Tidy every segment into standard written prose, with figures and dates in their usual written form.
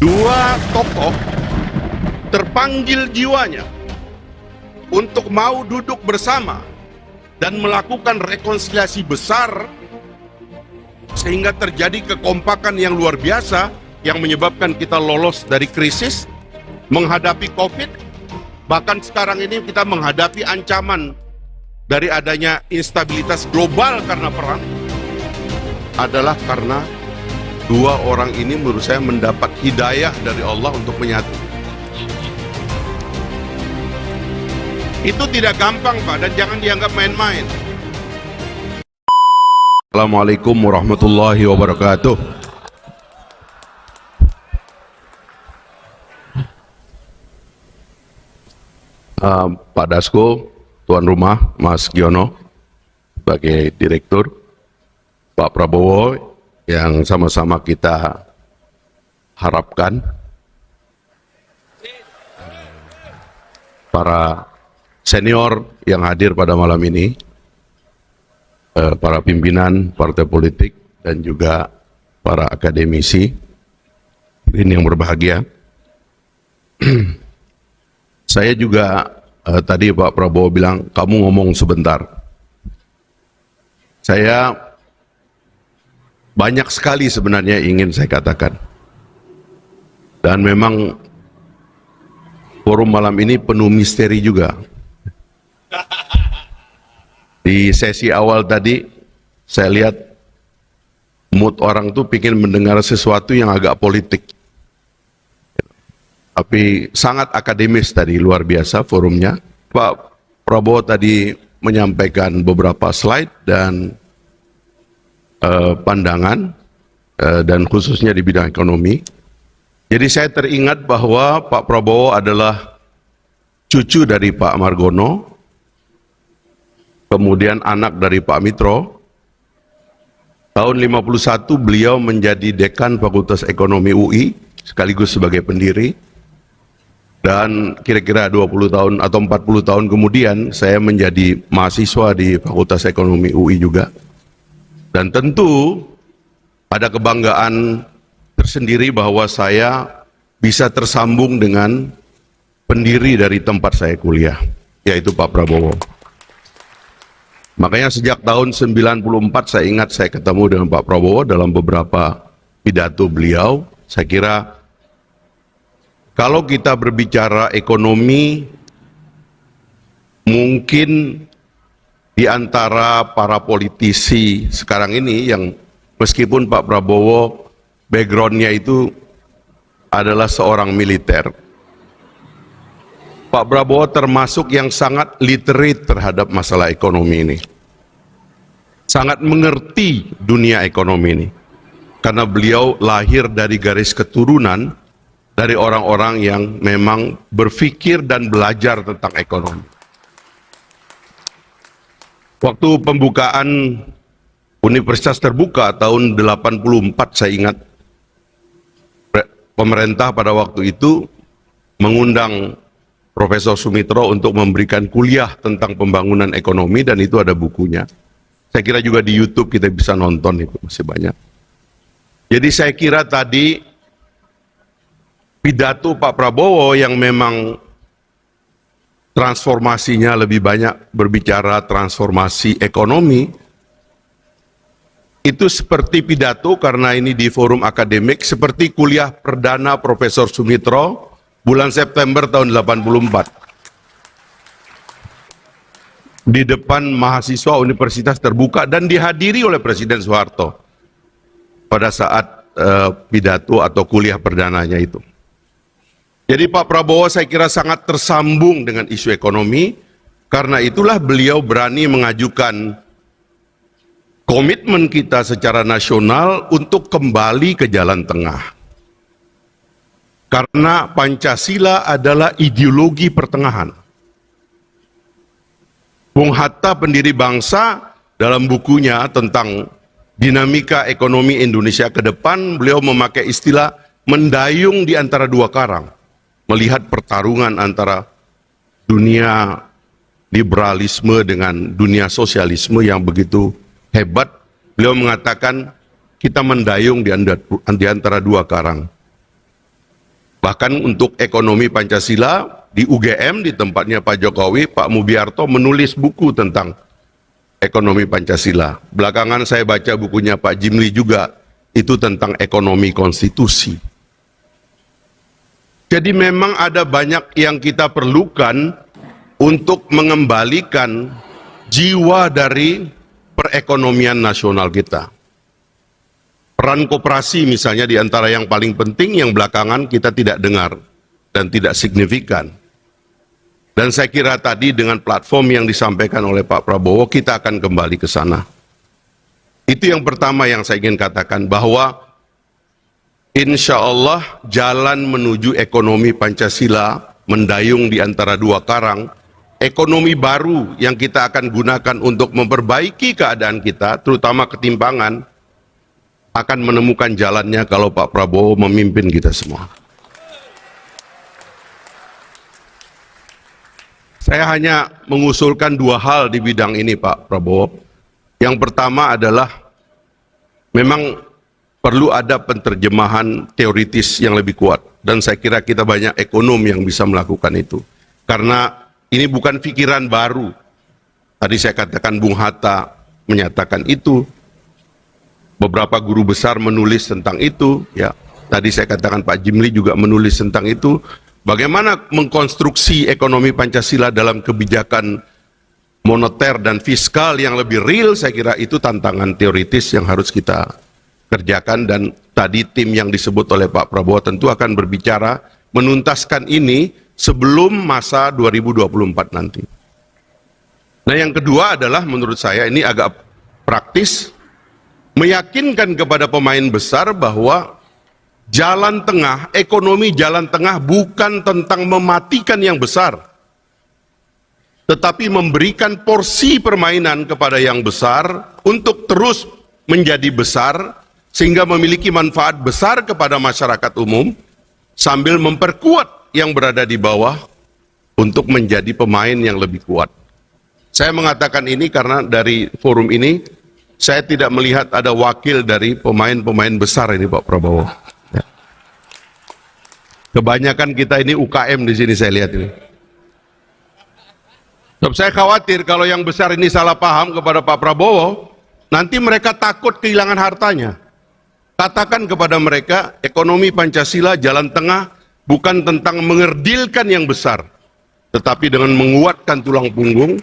Dua tokoh terpanggil jiwanya untuk mau duduk bersama dan melakukan rekonsiliasi besar sehingga terjadi kekompakan yang luar biasa yang menyebabkan kita lolos dari krisis, menghadapi COVID, bahkan sekarang ini kita menghadapi ancaman dari adanya instabilitas global karena perang, adalah karena dua orang ini menurut saya mendapat hidayah dari Allah untuk menyatu. Itu tidak gampang, Pak, dan jangan dianggap main-main. Assalamualaikum warahmatullahi wabarakatuh. Pak Dasko, tuan rumah, Mas Giono sebagai direktur, Pak Prabowo yang sama-sama kita harapkan, para senior yang hadir pada malam ini, para pimpinan partai politik dan juga para akademisi ini yang berbahagia. Saya juga tadi Pak Prabowo bilang, kamu ngomong sebentar. Saya banyak sekali sebenarnya ingin saya katakan. Dan memang forum malam ini penuh misteri juga. Di sesi awal tadi, saya lihat mood orang tuh ingin mendengar sesuatu yang agak politik. Tapi sangat akademis tadi, luar biasa forumnya. Pak Prabowo tadi menyampaikan beberapa slide dan pandangan, dan khususnya di bidang ekonomi. Jadi saya teringat bahwa Pak Prabowo adalah cucu dari Pak Margono, kemudian anak dari Pak Mitro. Tahun 51 beliau menjadi dekan Fakultas Ekonomi UI, sekaligus sebagai pendiri. Dan kira-kira 20 tahun atau 40 tahun kemudian saya menjadi mahasiswa di Fakultas Ekonomi UI juga. Dan tentu ada kebanggaan tersendiri bahwa saya bisa tersambung dengan pendiri dari tempat saya kuliah, yaitu Pak Prabowo. Makanya sejak tahun 94 saya ingat saya ketemu dengan Pak Prabowo dalam beberapa pidato beliau. Saya kira kalau kita berbicara ekonomi, mungkin di antara para politisi sekarang ini yang meskipun Pak Prabowo backgroundnya itu adalah seorang militer, Pak Prabowo termasuk yang sangat literate terhadap masalah ekonomi ini. Sangat mengerti dunia ekonomi ini. Karena beliau lahir dari garis keturunan dari orang-orang yang memang berpikir dan belajar tentang ekonomi. Waktu pembukaan Universitas Terbuka tahun 84 saya ingat, pemerintah pada waktu itu mengundang Profesor Sumitro untuk memberikan kuliah tentang pembangunan ekonomi, dan itu ada bukunya. Saya kira juga di YouTube kita bisa nonton, itu masih banyak. Jadi saya kira tadi pidato Pak Prabowo yang memang transformasinya lebih banyak berbicara transformasi ekonomi, itu seperti pidato karena ini di forum akademik, seperti kuliah perdana Profesor Sumitro bulan September tahun 84 di depan mahasiswa Universitas Terbuka dan dihadiri oleh Presiden Soeharto pada saat pidato atau kuliah perdananya itu. Jadi Pak Prabowo saya kira sangat tersambung dengan isu ekonomi, karena itulah beliau berani mengajukan komitmen kita secara nasional untuk kembali ke jalan tengah. Karena Pancasila adalah ideologi pertengahan. Bung Hatta, pendiri bangsa, dalam bukunya tentang dinamika ekonomi Indonesia ke depan, beliau memakai istilah mendayung di antara dua karang, melihat pertarungan antara dunia liberalisme dengan dunia sosialisme yang begitu hebat. Beliau mengatakan kita mendayung di antara dua karang. Bahkan untuk ekonomi Pancasila di UGM, di tempatnya Pak Jokowi, Pak Mubiarto menulis buku tentang ekonomi Pancasila. Belakangan saya baca bukunya Pak Jimli juga, itu tentang ekonomi konstitusi. Jadi memang ada banyak yang kita perlukan untuk mengembalikan jiwa dari perekonomian nasional kita. Peran koperasi misalnya di antara yang paling penting yang belakangan kita tidak dengar dan tidak signifikan. Dan saya kira tadi dengan platform yang disampaikan oleh Pak Prabowo kita akan kembali ke sana. Itu yang pertama yang saya ingin katakan, bahwa insya Allah jalan menuju ekonomi Pancasila mendayung di antara dua karang, ekonomi baru yang kita akan gunakan untuk memperbaiki keadaan kita, terutama ketimpangan, akan menemukan jalannya kalau Pak Prabowo memimpin kita semua. Saya hanya mengusulkan dua hal di bidang ini Pak Prabowo. Yang pertama adalah memang perlu ada penerjemahan teoritis yang lebih kuat. Dan saya kira kita banyak ekonom yang bisa melakukan itu. Karena ini bukan pikiran baru. Tadi saya katakan Bung Hatta menyatakan itu. Beberapa guru besar menulis tentang itu, ya. Tadi saya katakan Pak Jimli juga menulis tentang itu. Bagaimana mengkonstruksi ekonomi Pancasila dalam kebijakan moneter dan fiskal yang lebih real, saya kira itu tantangan teoritis yang harus kita kerjakan. Dan tadi tim yang disebut oleh Pak Prabowo tentu akan berbicara menuntaskan ini sebelum masa 2024 nanti. Nah yang kedua adalah menurut saya ini agak praktis, meyakinkan kepada pemain besar bahwa jalan tengah, ekonomi jalan tengah bukan tentang mematikan yang besar, tetapi memberikan porsi permainan kepada yang besar untuk terus menjadi besar, sehingga memiliki manfaat besar kepada masyarakat umum, sambil memperkuat yang berada di bawah untuk menjadi pemain yang lebih kuat. Saya mengatakan ini karena dari forum ini, saya tidak melihat ada wakil dari pemain-pemain besar ini Pak Prabowo. Ya. Kebanyakan kita ini UKM di sini saya lihat ini. Sebab saya khawatir kalau yang besar ini salah paham kepada Pak Prabowo, nanti mereka takut kehilangan hartanya. Katakan kepada mereka, ekonomi Pancasila jalan tengah bukan tentang mengerdilkan yang besar, tetapi dengan menguatkan tulang punggung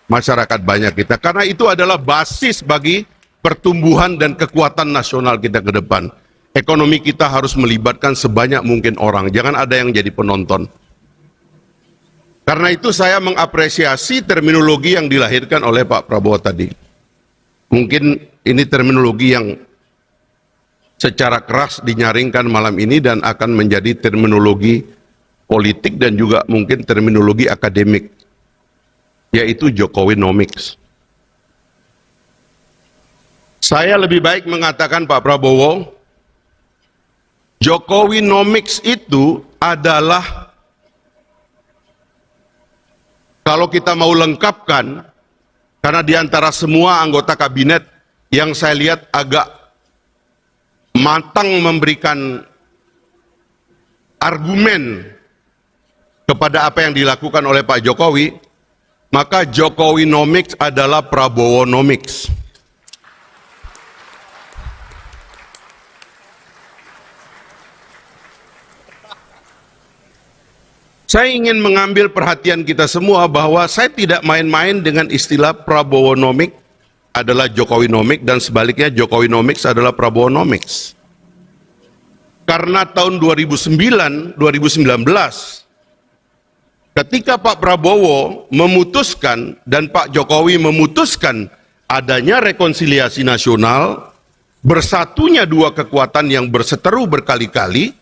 masyarakat banyak kita, karena itu adalah basis bagi pertumbuhan dan kekuatan nasional kita ke depan. Ekonomi kita harus melibatkan sebanyak mungkin orang, jangan ada yang jadi penonton. Karena itu saya mengapresiasi terminologi yang dilahirkan oleh Pak Prabowo tadi. Mungkin ini terminologi yang secara keras dinyaringkan malam ini dan akan menjadi terminologi politik dan juga mungkin terminologi akademik, yaitu Jokowinomics. Saya lebih baik mengatakan Pak Prabowo, Jokowinomics itu adalah, kalau kita mau lengkapkan, karena di antara semua anggota kabinet yang saya lihat agak matang memberikan argumen kepada apa yang dilakukan oleh Pak Jokowi, maka Jokowinomics adalah Prabowonomics. Saya ingin mengambil perhatian kita semua bahwa saya tidak main-main dengan istilah Prabowonomics adalah Jokowinomics dan sebaliknya Jokowinomics adalah Prabowonomics. Karena tahun 2019, ketika Pak Prabowo memutuskan dan Pak Jokowi memutuskan adanya rekonsiliasi nasional, bersatunya dua kekuatan yang berseteru berkali-kali,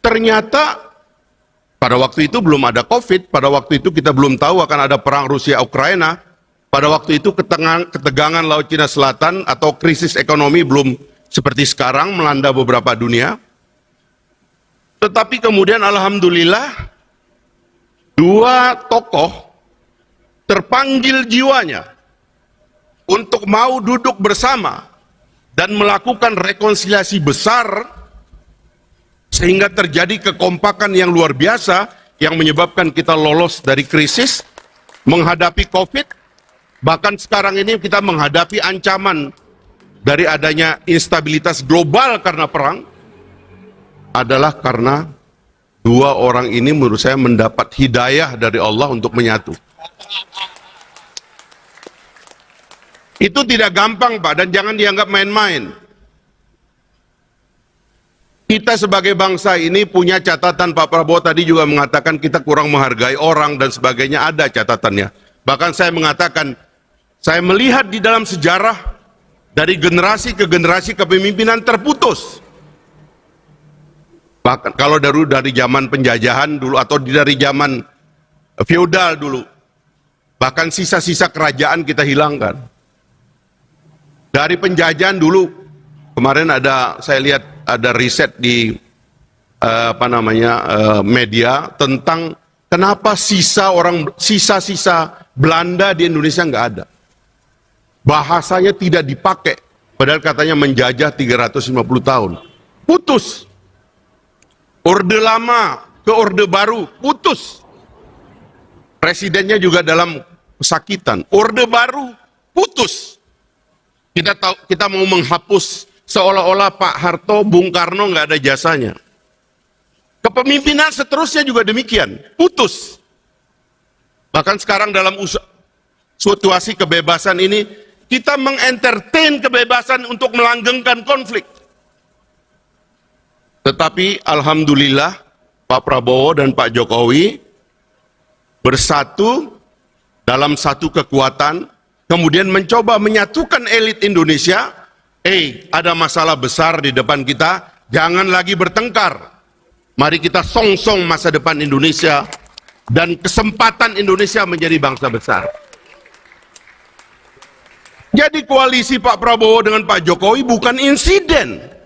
ternyata pada waktu itu belum ada COVID, pada waktu itu kita belum tahu akan ada perang Rusia-Ukraina, pada waktu itu ketegangan Laut Cina Selatan atau krisis ekonomi belum seperti sekarang melanda beberapa dunia. Tetapi kemudian alhamdulillah dua tokoh terpanggil jiwanya untuk mau duduk bersama dan melakukan rekonsiliasi besar Sehingga terjadi kekompakan yang luar biasa yang menyebabkan kita lolos dari krisis, menghadapi COVID, bahkan sekarang ini kita menghadapi ancaman dari adanya instabilitas global karena perang, adalah karena dua orang ini menurut saya mendapat hidayah dari Allah untuk menyatu. Itu tidak gampang, Pak, dan jangan dianggap main-main. Kita sebagai bangsa ini punya catatan. Pak Prabowo tadi juga mengatakan kita kurang menghargai orang dan sebagainya, ada catatannya. Bahkan saya mengatakan, saya melihat di dalam sejarah dari generasi ke generasi kepemimpinan terputus. Bahkan kalau dari zaman penjajahan dulu atau dari zaman feodal dulu, bahkan sisa-sisa kerajaan kita hilangkan. Dari penjajahan dulu, kemarin saya lihat ada riset di media tentang kenapa sisa-sisa Belanda di Indonesia nggak ada. Bahasanya tidak dipakai, padahal katanya menjajah 350 tahun. Putus. Orde lama ke orde baru, putus. Presidennya juga dalam kesakitan. Orde baru, putus. Kita mau menghapus seolah-olah Pak Harto, Bung Karno nggak ada jasanya. Kepemimpinan seterusnya juga demikian, putus. Bahkan sekarang dalam situasi kebebasan ini, kita mengentertain kebebasan untuk melanggengkan konflik. Tetapi alhamdulillah Pak Prabowo dan Pak Jokowi bersatu dalam satu kekuatan, kemudian mencoba menyatukan elit Indonesia. Ada masalah besar di depan kita, jangan lagi bertengkar. Mari kita song-song masa depan Indonesia dan kesempatan Indonesia menjadi bangsa besar. Jadi koalisi Pak Prabowo dengan Pak Jokowi bukan insiden.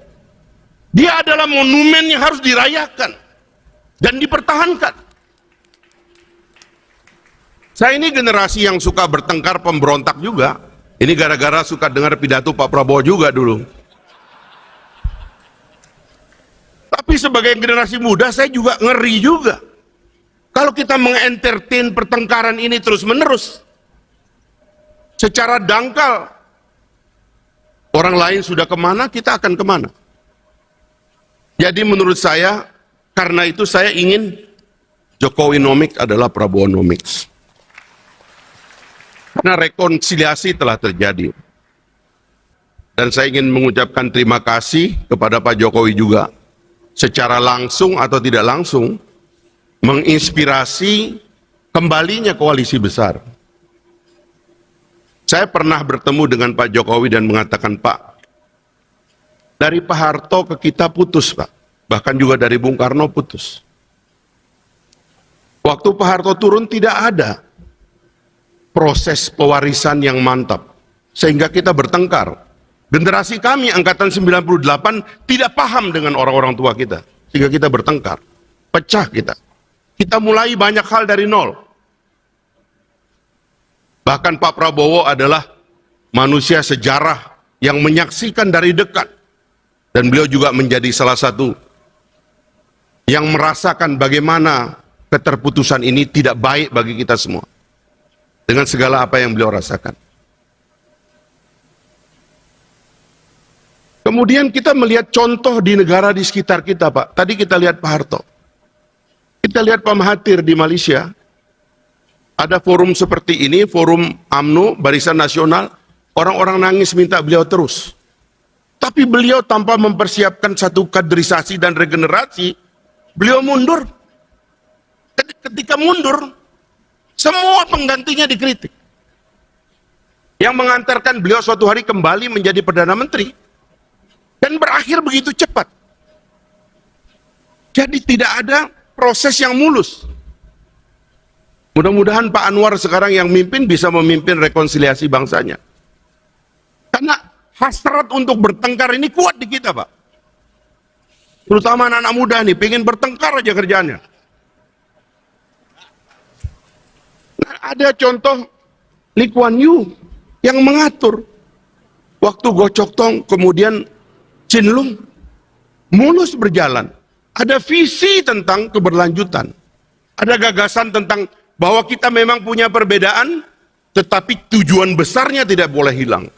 Dia adalah monumen yang harus dirayakan dan dipertahankan. Saya ini generasi yang suka bertengkar, pemberontak juga. Ini gara-gara suka dengar pidato Pak Prabowo juga dulu. Tapi sebagai generasi muda saya juga ngeri juga. Kalau kita mengentertain pertengkaran ini terus-menerus, secara dangkal, orang lain sudah kemana, kita akan kemana. Jadi menurut saya, karena itu saya ingin Jokowinomics adalah Prabowonomics. Karena rekonsiliasi telah terjadi. Dan saya ingin mengucapkan terima kasih kepada Pak Jokowi juga, secara langsung atau tidak langsung, menginspirasi kembalinya koalisi besar. Saya pernah bertemu dengan Pak Jokowi dan mengatakan, Pak, dari Pak Harto ke kita putus, Pak. Bahkan juga dari Bung Karno putus. Waktu Pak Harto turun tidak ada proses pewarisan yang mantap. Sehingga kita bertengkar. Generasi kami, angkatan 98, tidak paham dengan orang-orang tua kita. Sehingga kita bertengkar. Pecah kita. Kita mulai banyak hal dari nol. Bahkan Pak Prabowo adalah manusia sejarah yang menyaksikan dari dekat. Dan beliau juga menjadi salah satu yang merasakan bagaimana keterputusan ini tidak baik bagi kita semua. Dengan segala apa yang beliau rasakan. Kemudian kita melihat contoh di negara di sekitar kita, Pak. Tadi kita lihat Pak Harto. Kita lihat Pak Mahathir di Malaysia. Ada forum seperti ini, forum UMNO, Barisan Nasional. Orang-orang nangis minta beliau terus. Tapi beliau tanpa mempersiapkan satu kaderisasi dan regenerasi, beliau mundur. Ketika mundur, semua penggantinya dikritik. Yang mengantarkan beliau suatu hari kembali menjadi Perdana Menteri. Dan berakhir begitu cepat. Jadi tidak ada proses yang mulus. Mudah-mudahan Pak Anwar sekarang yang mimpin bisa memimpin rekonsiliasi bangsanya. Karena hasrat untuk bertengkar ini kuat di kita, Pak. Terutama anak-anak muda nih, pengen bertengkar aja kerjaannya. Nah, ada contoh Lee Kuan Yew yang mengatur. Waktu Goh Chok Tong, kemudian Chin Lung, mulus berjalan. Ada visi tentang keberlanjutan. Ada gagasan tentang bahwa kita memang punya perbedaan, tetapi tujuan besarnya tidak boleh hilang.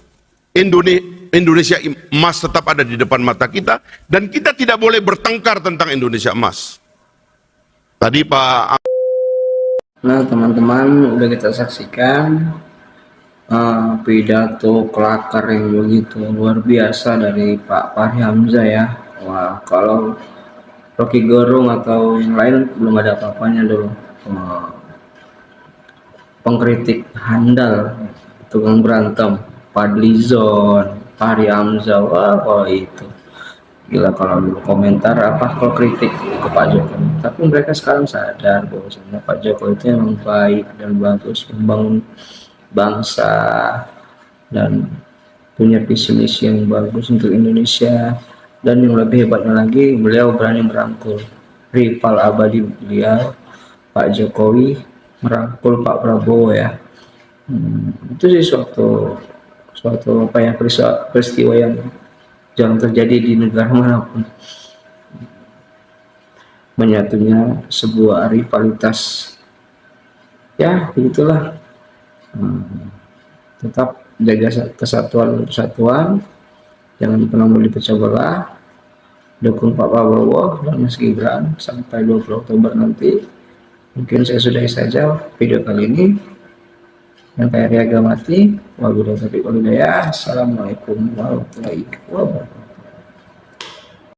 Indonesia emas tetap ada di depan mata kita, dan kita tidak boleh bertengkar tentang Indonesia emas. Tadi Pak... Nah teman-teman, udah kita saksikan pidato kelakar yang begitu luar biasa dari Pak Fahri Hamzah ya. Wah, kalau Rocky Gerung atau yang lain belum ada apa-apanya dulu. Pengkritik handal, tukang berantem, Fadlizon, Fahri Hamzah, wah itu gila kalau dulu komentar apa kalau kritik ke Pak Jokowi. Tapi mereka sekarang sadar bahwasanya Pak Jokowi itu memang baik dan bagus membangun bangsa dan punya visi misi yang bagus untuk Indonesia. Dan yang lebih hebatnya lagi, beliau berani merangkul rival abadi beliau Pak Jokowi, merangkul Pak Prabowo ya. Itu sih suatu apa ya, peristiwa yang jarang terjadi di negara manapun, menyatunya sebuah rivalitas ya begitulah. Tetap jaga kesatuan, jangan pernah mau dipecah belah, dukung Pak Prabowo dan Mas Gibran sampai 20 Oktober nanti. Mungkin saya sudahi saja video kali ini. Yang kayak Riaga mati, wabillahi taufiq walhidayah. Assalamualaikum warahmatullahi wabarakatuh.